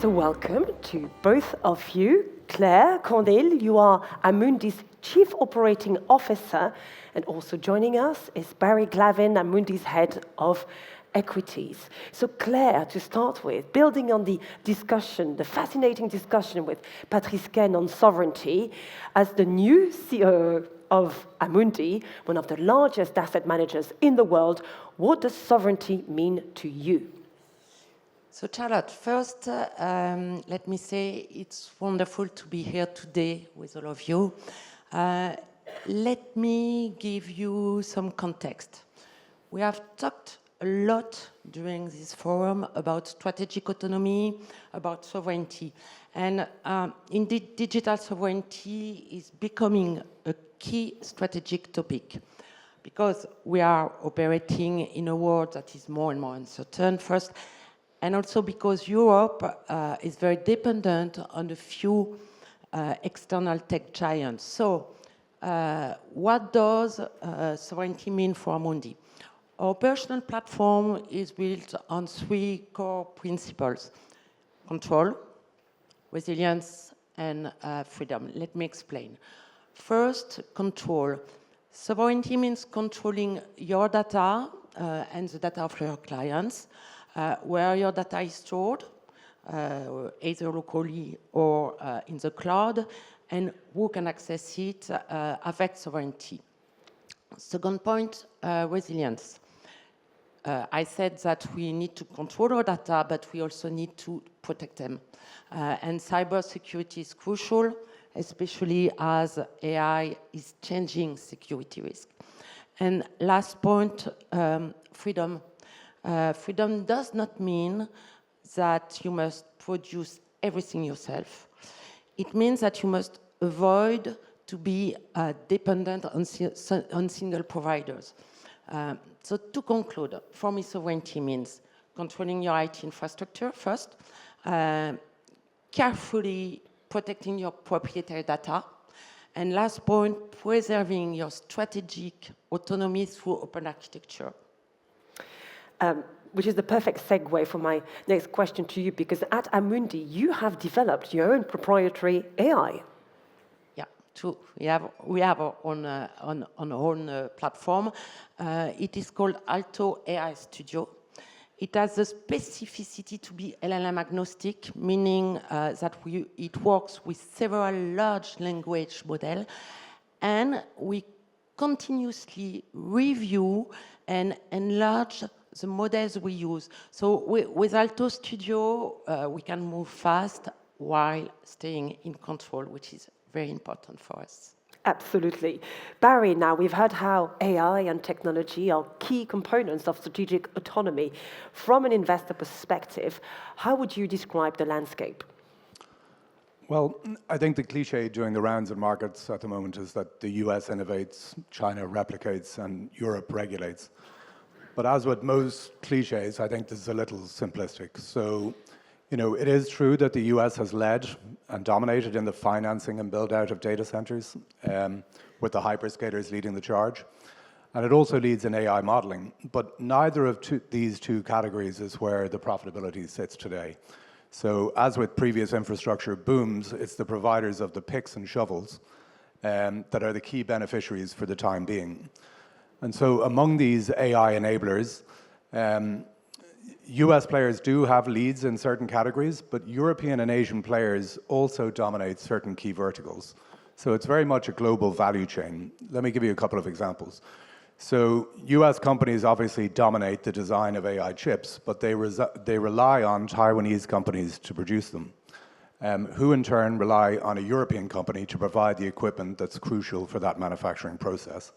So welcome to both of you. Claire, Cornil, you are Amundi's Chief Operating Officer, and also joining us is Barry Glavin, Amundi's Head of Equities. So Claire, to start with, building on the discussion, the fascinating discussion with Patrice Ken on sovereignty, as the new CEO of Amundi, one of the largest asset managers in the world, what does sovereignty mean to you? So Charlotte, first, let me say it's wonderful to be here today with all of you. Let me give you some context. We have talked a lot during this forum about strategic autonomy, about sovereignty. And indeed, digital sovereignty is becoming a key strategic topic because we are operating in a world that is more and more uncertain, first, and also because Europe is very dependent on a few external tech giants. So what does sovereignty mean for Amundi? Our operational platform is built on three core principles: control, resilience, and freedom. Let me explain. First, control. Sovereignty means controlling your data and the data of your clients, where your data is stored, either locally or in the cloud, and who can access it affects sovereignty. Second point, resilience. I said that we need to control our data, but we also need to protect them. And cybersecurity is crucial, especially as AI is changing security risk. And last point, freedom. Freedom does not mean that you must produce everything yourself. It means that you must avoid to be dependent on single providers. So to conclude, for me, sovereignty means controlling your IT infrastructure first, carefully protecting your proprietary data, and last point, preserving your strategic autonomy through open architecture. Which is the perfect segue for my next question to you, because at Amundi, you have developed your own proprietary AI. Yeah, true. We have our own platform. It is called Alto AI Studio. It has the specificity to be LLM agnostic, meaning that it works with several large language models, and we continuously review and enlarge the models we use. So with Alto Studio, we can move fast while staying in control, which is very important for us. Absolutely. Barry, now we've heard how AI and technology are key components of strategic autonomy. From an investor perspective, how would you describe the landscape? Well, I think the cliche during the rounds in markets at the moment is that the US innovates, China replicates, and Europe regulates. But as with most cliches, I think this is a little simplistic. So, it is true that the US has led and dominated in the financing and build-out of data centers, with the hyperscalers leading the charge. And it also leads in AI modeling. But neither of these two categories is where the profitability sits today. So as with previous infrastructure booms, it's the providers of the picks and shovels that are the key beneficiaries for the time being. And so among these AI enablers, US players do have leads in certain categories, but European and Asian players also dominate certain key verticals. So it's very much a global value chain. Let me give you a couple of examples. So US companies obviously dominate the design of AI chips, but they rely on Taiwanese companies to produce them, who in turn rely on a European company to provide the equipment that's crucial for that manufacturing process.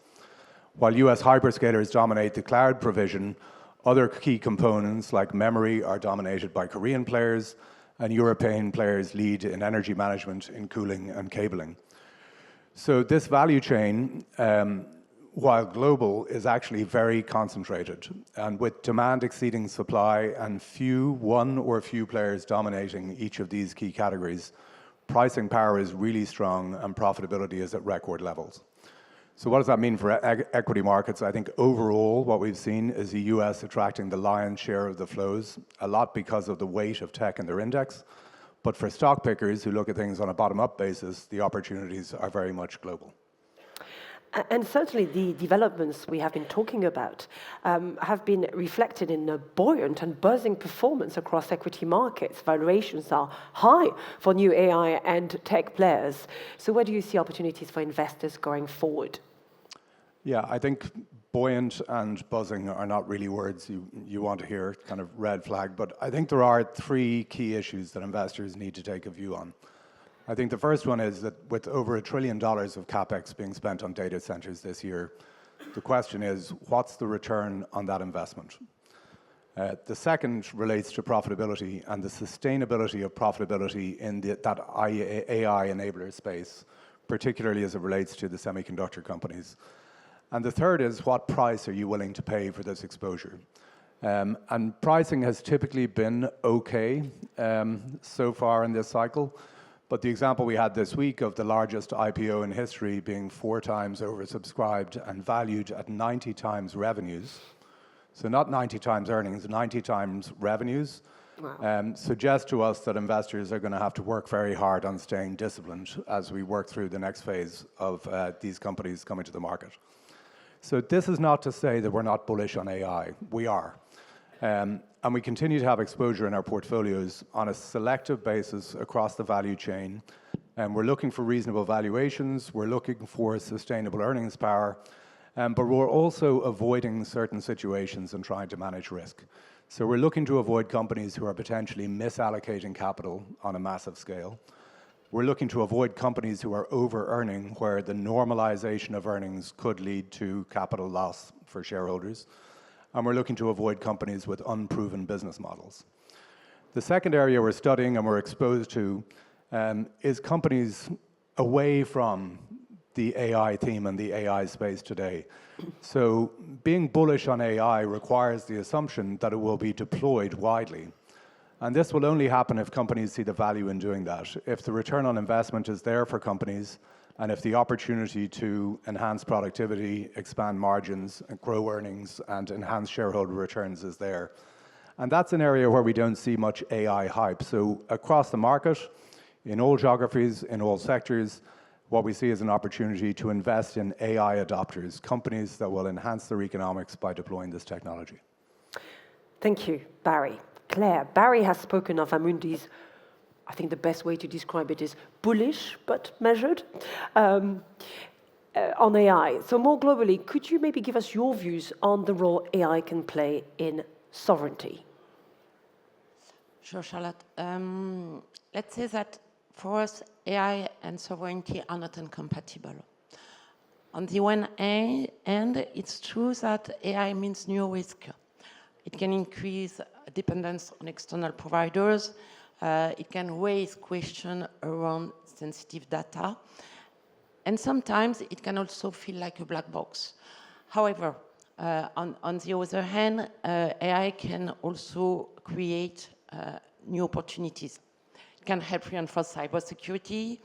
While US hyperscalers dominate the cloud provision, other key components like memory are dominated by Korean players, and European players lead in energy management, in cooling and cabling. So this value chain, while global, is actually very concentrated. And with demand exceeding supply and one or few players dominating each of these key categories, pricing power is really strong and profitability is at record levels. So what does that mean for equity markets? I think overall what we've seen is the US attracting the lion's share of the flows, a lot because of the weight of tech in their index, But for stock pickers who look at things on a bottom-up basis, the opportunities are very much global. And certainly the developments we have been talking about have been reflected in a buoyant and buzzing performance across equity markets. Valuations are high for new AI and tech players. So where do you see opportunities for investors going forward? Yeah, I think buoyant and buzzing are not really words you want to hear, kind of red flag, but I think there are three key issues that investors need to take a view on. I think the first one is that with over $1 trillion of capex being spent on data centers this year, the question is, what's the return on that investment? The second relates to profitability and the sustainability of profitability in that AI enabler space, particularly as it relates to the semiconductor companies. And the third is, what price are you willing to pay for this exposure? And pricing has typically been okay so far in this cycle. But the example we had this week of the largest IPO in history being 4 times oversubscribed and valued at 90 times revenues, so not 90 times earnings, 90 times revenues, Wow. suggests to us that investors are going to have to work very hard on staying disciplined as we work through the next phase of these companies coming to the market. So this is not to say that we're not bullish on AI. We are. And we continue to have exposure in our portfolios on a selective basis across the value chain. And we're looking for reasonable valuations. We're looking for sustainable earnings power. But we're also avoiding certain situations and trying to manage risk. So we're looking to avoid companies who are potentially misallocating capital on a massive scale. We're looking to avoid companies who are over-earning, where the normalization of earnings could lead to capital loss for shareholders. And we're looking to avoid companies with unproven business models. The second area we're studying and we're exposed to is companies away from the AI theme and the AI space today. So being bullish on AI requires the assumption that it will be deployed widely. And this will only happen if companies see the value in doing that. If the return on investment is there for companies, and if the opportunity to enhance productivity, expand margins, and grow earnings, and enhance shareholder returns is there. And that's an area where we don't see much AI hype. So across the market, in all geographies, in all sectors, what we see is an opportunity to invest in AI adopters, companies that will enhance their economics by deploying this technology. Thank you, Barry. Claire, Barry has spoken of Amundi's, I think the best way to describe it is bullish but measured on AI. So more globally, could you maybe give us your views on the role AI can play in sovereignty? Sure, Charlotte. Let's say that for us, AI and sovereignty are not incompatible. On the one hand, it's true that AI means new risk. It can increase dependence on external providers. It can raise questions around sensitive data. And sometimes it can also feel like a black box. However, on the other hand, AI can also create new opportunities. It can help reinforce cybersecurity.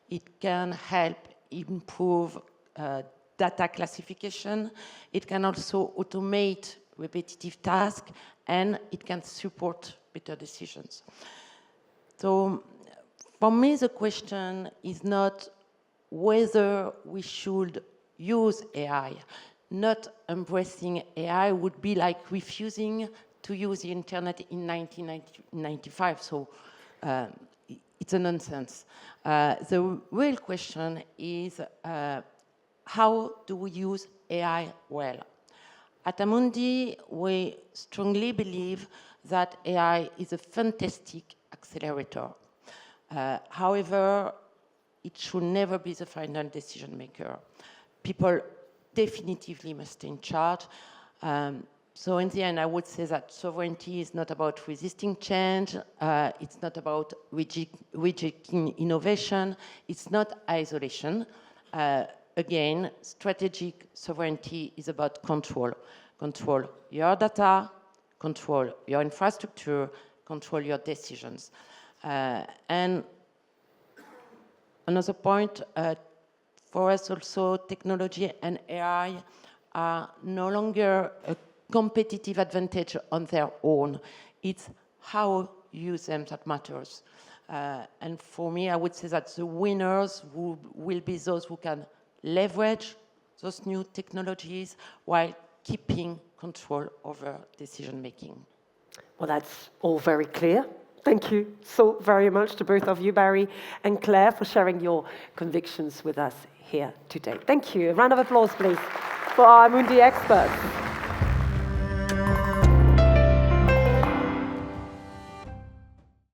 It can help improve data classification. It can also automate repetitive tasks, and it can support better decisions. So for me, the question is not whether we should use AI. Not embracing AI would be like refusing to use the internet in 1995. So it's a nonsense. The real question is how do we use AI well? At Amundi, we strongly believe that AI is a fantastic accelerator. However, it should never be the final decision maker. People definitively must stay in charge. So in the end, I would say that sovereignty is not about resisting change. It's not about rejecting innovation. It's not isolation. Again, strategic sovereignty is about control. Control your data, control your infrastructure, control your decisions. And another point, for us also, technology and AI are no longer a competitive advantage on their own. It's how you use them that matters. And for me, I would say that the winners will be those who can leverage those new technologies while keeping control over decision making. Well, that's all very clear. Thank you so very much to both of you, Barry and Claire, for sharing your convictions with us here today. Thank you. A round of applause, please, for our Amundi experts.